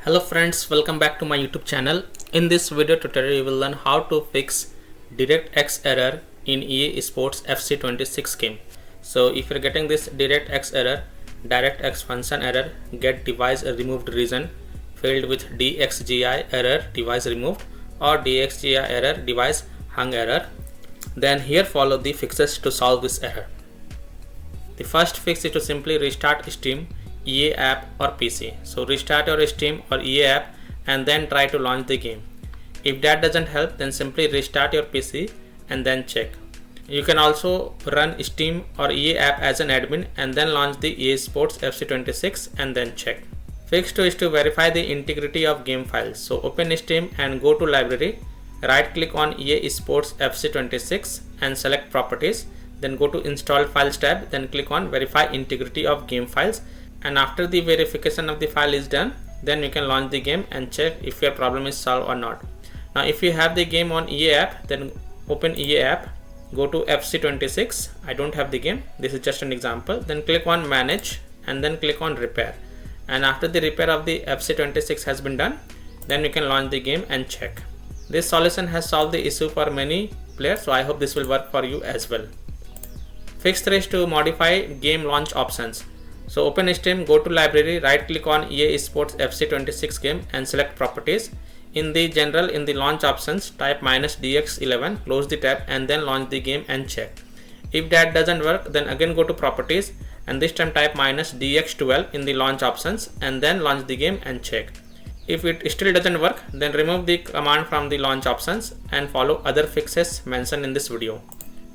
Hello friends, welcome back to my YouTube channel. In this video tutorial you will learn how to fix DirectX error in EA Sports FC26 game. So if you're getting this DirectX error, DirectX function error, get device removed reason, failed with DXGI error, device removed, or DXGI error, device hung error, then here follow the fixes to solve this error. The first fix is to simply restart Steam, EA app or PC. So restart your Steam or EA app and then try to launch the game. If that doesn't help, then simply restart your PC and then check. You can also run Steam or EA app as an admin and then launch the EA Sports FC26 and then check. Fix 2 is to verify the integrity of game files. So open Steam and go to library, right click on EA Sports FC26 and select properties, then go to install files tab, then click on verify integrity of game files. And after the verification of the file is done, then you can launch the game and check if your problem is solved or not. Now if you have the game on EA app, then open EA app, go to FC26. I don't have the game, this is just an example. Then click on manage and then click on repair. And after the repair of the FC26 has been done, then you can launch the game and check. This solution has solved the issue for many players, so I hope this will work for you as well. Fix 3 is to modify game launch options. So open Steam, go to library, right click on EA Sports FC26 game and select properties. In the general, in the launch options, type -DX11, close the tab and then launch the game and check. If that doesn't work, then again go to properties and this time type -DX12 in the launch options and then launch the game and check. If it still doesn't work, then remove the command from the launch options and follow other fixes mentioned in this video.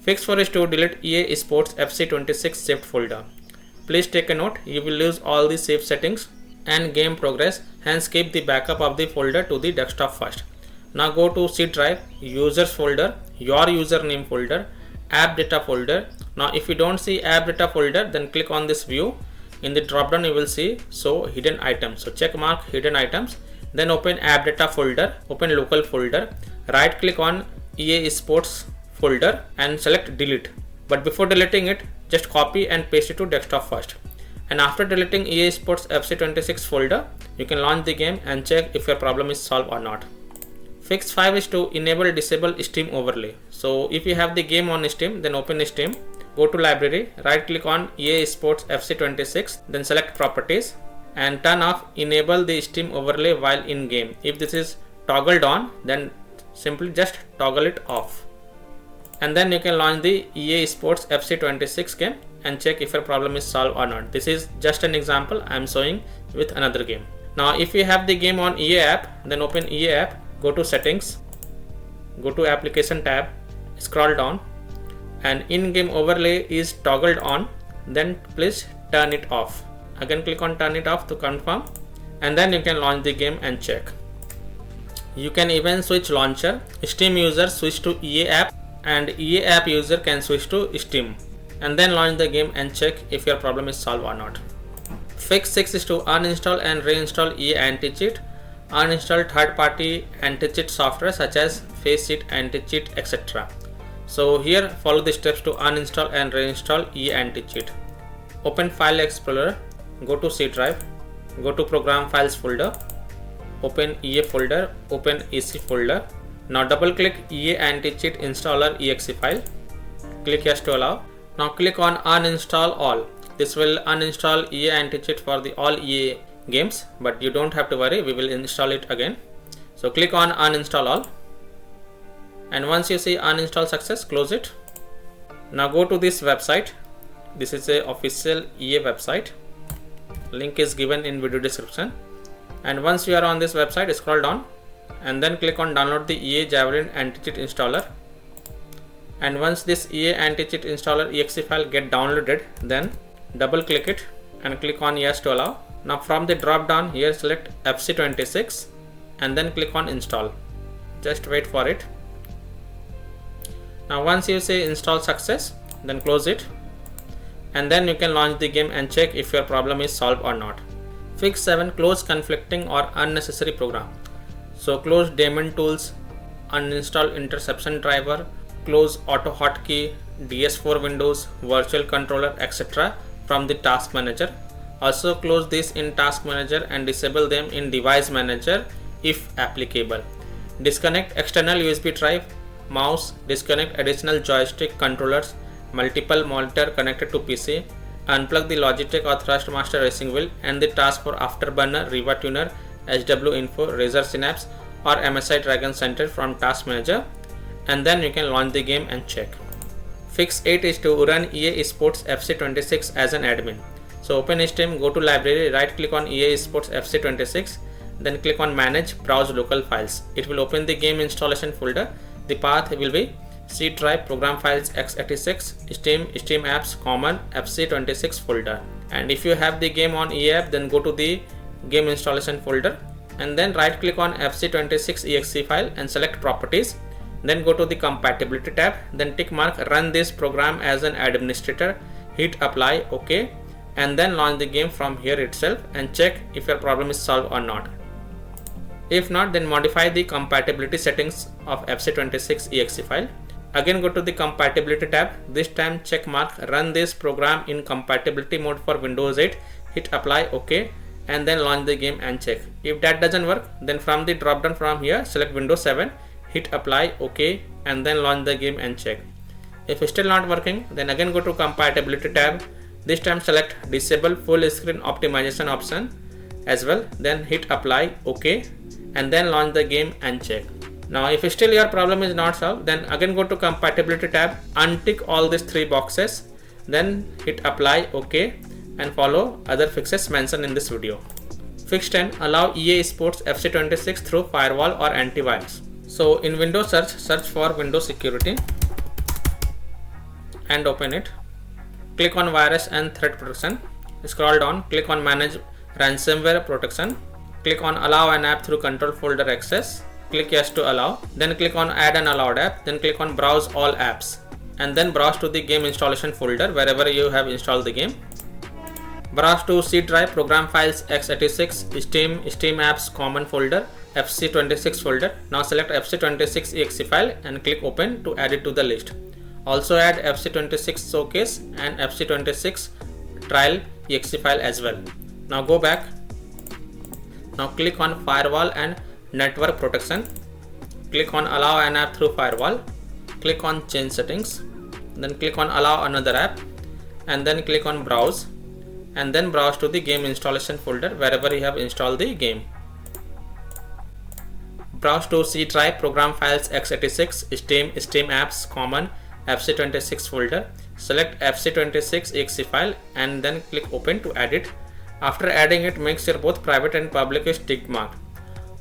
Fix 4 is to delete EA Sports FC26 saved folder. Please take a note, you will lose all the save settings and game progress, hence keep the backup of the folder to the desktop first. Now go to C drive, users folder, your username folder, app data folder. Now if you don't see app data folder, then click on this view. In the drop down you will see show hidden items. So check mark hidden items, then open app data folder, open local folder, right click on EA Sports folder and select delete. But before deleting it, just copy and paste it to desktop first. And after deleting EA Sports FC26 folder, you can launch the game and check if your problem is solved or not. Fix 5 is to enable disable Steam overlay. So if you have the game on Steam, then open Steam, go to library, right click on EA Sports FC26, then select properties and turn off enable the Steam overlay while in game. If this is toggled on, then simply just toggle it off. And then you can launch the EA Sports FC26 game and check if your problem is solved or not. This is just an example I am showing with another game. Now if you have the game on EA app, then open EA app, go to settings, go to application tab, scroll down and in-game overlay is toggled on, then please turn it off. Again click on turn it off to confirm and then you can launch the game and check. You can even switch launcher. Steam user switch to EA app and EA app user can switch to Steam and then launch the game and check if your problem is solved or not. Fix 6 is to uninstall and reinstall EA AntiCheat. Uninstall third-party anti-cheat software such as Faceit, AntiCheat, etc. So here follow the steps to uninstall and reinstall EA AntiCheat. Open File Explorer, go to C drive, go to Program Files folder, open EA folder, open AC folder. Now double click EA AntiCheat installer exe file, click yes to allow. Now click on uninstall all. This will uninstall EA AntiCheat for the all EA games, but you don't have to worry, we will install it again. So click on uninstall all and once you see uninstall success, close it. Now go to this website. This is a official EA website, link is given in video description. And once you are on this website, scroll down and then click on download the EA Javelin AntiCheat installer. And once this EA AntiCheat installer exe file get downloaded, then double click it and click on yes to allow. Now from the drop down here select FC26 and then click on install. Just wait for it. Now once you say install success, then close it and then you can launch the game and check if your problem is solved or not. Fix 7, close conflicting or unnecessary program. So close daemon tools, uninstall interception driver, close auto hotkey, DS4 windows, virtual controller, etc. from the task manager. Also close this in Task Manager and disable them in Device Manager if applicable. Disconnect external USB drive, mouse, disconnect additional joystick controllers, multiple monitor connected to PC, unplug the Logitech or Thrustmaster racing wheel and the task for Afterburner, Riva Tuner, HW Info, Razer Synapse or MSI Dragon Center from Task Manager, and then you can launch the game and check. Fix 8 is to run EA Sports FC26 as an admin. So open Steam, go to library, right click on EA Sports FC26, then click on manage, browse local files. It will open the game installation folder. The path will be C drive, program files x86, Steam apps, common, FC26 folder. And if you have the game on EA app, then go to the game installation folder and then right click on FC26 exe file and select properties. Then go to the compatibility tab, then tick mark run this program as an administrator, hit apply, OK, and then launch the game from here itself and check if your problem is solved or not. If not, then modify the compatibility settings of FC26 exe file. Again go to the compatibility tab, this time check mark run this program in compatibility mode for Windows 8, hit apply, OK, and then launch the game and check. If that doesn't work, then from the drop down from here select Windows 7, hit apply, OK, and then launch the game and check. If it's still not working, then again go to compatibility tab, this time select disable full screen optimization option as well, then hit apply, OK, and then launch the game and check. Now if still your problem is not solved, then again go to compatibility tab, untick all these 3 boxes, then hit apply, OK, and follow other fixes mentioned in this video. Fix 10, allow EA Sports FC26 through firewall or antivirus. So in Windows search for Windows Security and open it. Click on Virus and Threat Protection. Scroll down, click on Manage Ransomware Protection. Click on Allow an app through Control Folder Access. Click Yes to allow. Then click on Add an allowed app. Then click on Browse all apps. And then browse to the game installation folder wherever you have installed the game. Browse to C drive, program files x86, Steam apps common folder, FC26 folder. Now select FC26 exe file and click open to add it to the list. Also add FC26 showcase and FC26 trial exe file as well. Now go back. Now click on firewall and network protection. Click on allow an app through firewall. Click on change settings. Then click on allow another app and then click on browse and then browse to the game installation folder wherever you have installed the game. Browse to C drive, program files x86, Steam apps common, FC26 folder. Select FC26 exe file and then click open to add it. After adding it, make sure both private and public is tick marked.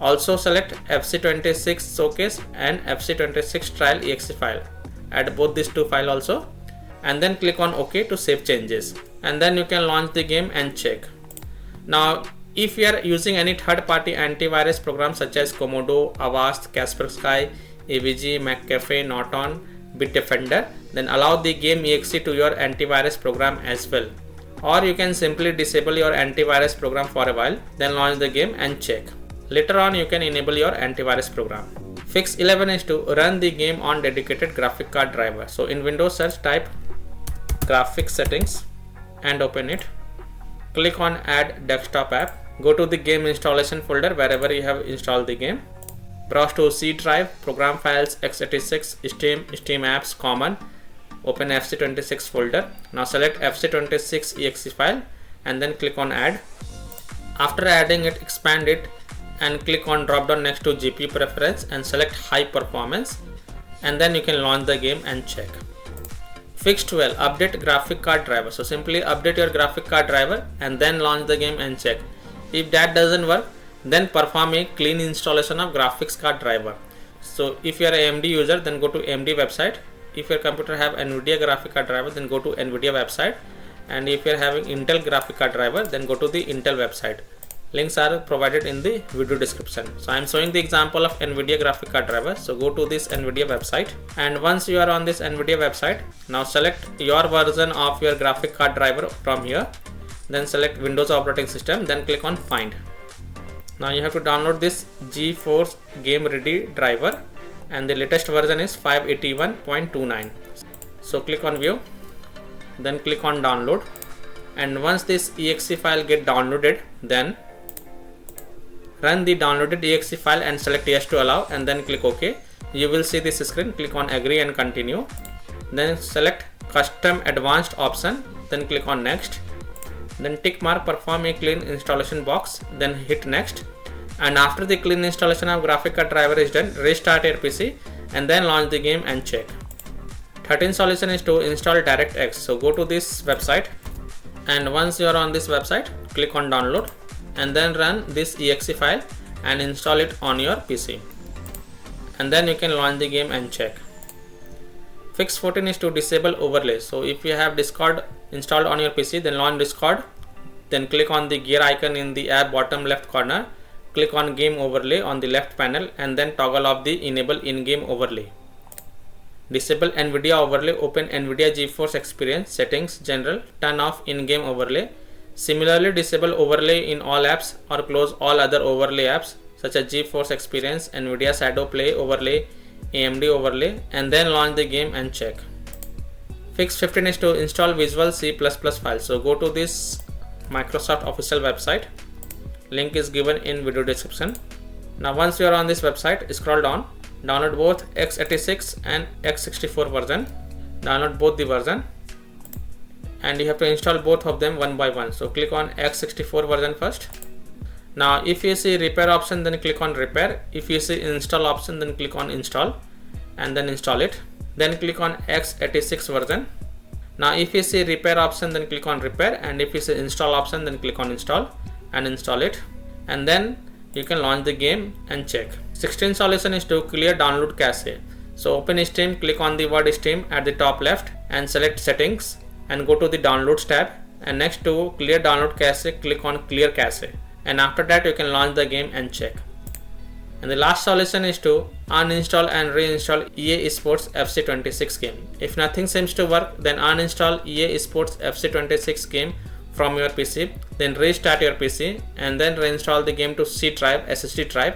Also select FC26 showcase and FC26 trial exe file. Add both these 2 files also and then click on OK to save changes, and then you can launch the game and check. Now if you are using any third-party antivirus programs such as Komodo, Avast, Kaspersky, AVG, McAfee, Norton, Bitdefender, then allow the game exe to your antivirus program as well. Or you can simply disable your antivirus program for a while, then launch the game and check. Later on you can enable your antivirus program. Fix 11 is to run the game on dedicated graphic card driver. So in Windows search type graphics settings and open it. Click on add desktop app. Go to the game installation folder wherever you have installed the game. Browse to C drive, program files x86, Steam apps common. Open FC26 folder. Now select FC26 exe file and then click on add. After adding it, expand it and click on drop down next to GPU preference and select high performance, and then you can launch the game and check. Fix 12, update graphic card driver. So simply update your graphic card driver and then launch the game and check. If that doesn't work, then perform a clean installation of graphics card driver. So if you are a AMD user, then go to AMD website. If your computer have NVIDIA graphic card driver, then go to NVIDIA website. And if you are having Intel graphic card driver, then go to the Intel website. Links are provided in the video description. So I am showing the example of NVIDIA graphic card driver. So go to this NVIDIA website, and once you are on this NVIDIA website, now select your version of your graphic card driver from here. Then select Windows operating system, then click on find. Now you have to download this GeForce Game Ready driver, and the latest version is 581.29. So click on view, then click on download. and once this exe file get downloaded, then run the downloaded exe file and select yes to allow, and then click OK. You will see this screen. Click on agree and continue, then select custom advanced option, then click on next, then tick mark perform a clean installation box, then hit next. And after the clean installation of graphic card driver is done, restart your PC and then launch the game and check. 13th solution is to install DirectX. So go to this website, and once you are on this website, click on download and then run this exe file and install it on your PC, and then you can launch the game and check. Fix 14 is to disable overlay. So if you have Discord installed on your PC, then launch Discord, then click on the gear icon in the app bottom left corner, click on game overlay on the left panel, and then toggle off the enable in-game overlay. Disable NVIDIA overlay, open NVIDIA GeForce Experience settings, general, turn off in-game overlay. Similarly, disable overlay in all apps or close all other overlay apps such as GeForce Experience, NVIDIA Shadow Play overlay, AMD overlay, and then launch the game and check. Fix 15 is to install Visual C++ file. So go to this Microsoft official website. Link is given in video description. Now once you are on this website, scroll down, download both x86 and x64 version. Download both the version, and you have to install both of them one by one. So click on x64 version first. Now if you see repair option, then click on repair. If you see install option, then click on install and then install it. Then click on x86 version. Now if you see repair option, then click on repair, and if you see install option, then click on install and install it, and then you can launch the game and check. 16th solution is to clear download cache. So open Steam, click on the word Steam at the top left and select settings and go to the downloads tab, and next to clear download cache, click on clear cache, and after that you can launch the game and check. And the last solution is to uninstall and reinstall EA Sports FC26 game. If nothing seems to work, then uninstall EA Sports FC26 game from your PC, then restart your PC and then reinstall the game to C drive, SSD drive.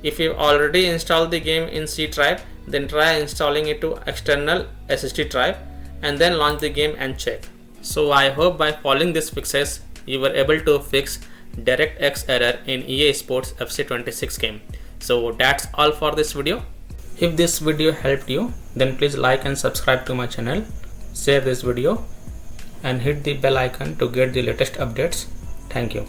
If you already installed the game in C drive, then try installing it to external SSD drive and then launch the game and check. So I hope by following these fixes, you were able to fix DirectX error in EA Sports FC26 game. So that's all for this video. If this video helped you, then please like and subscribe to my channel, share this video and hit the bell icon to get the latest updates. Thank you.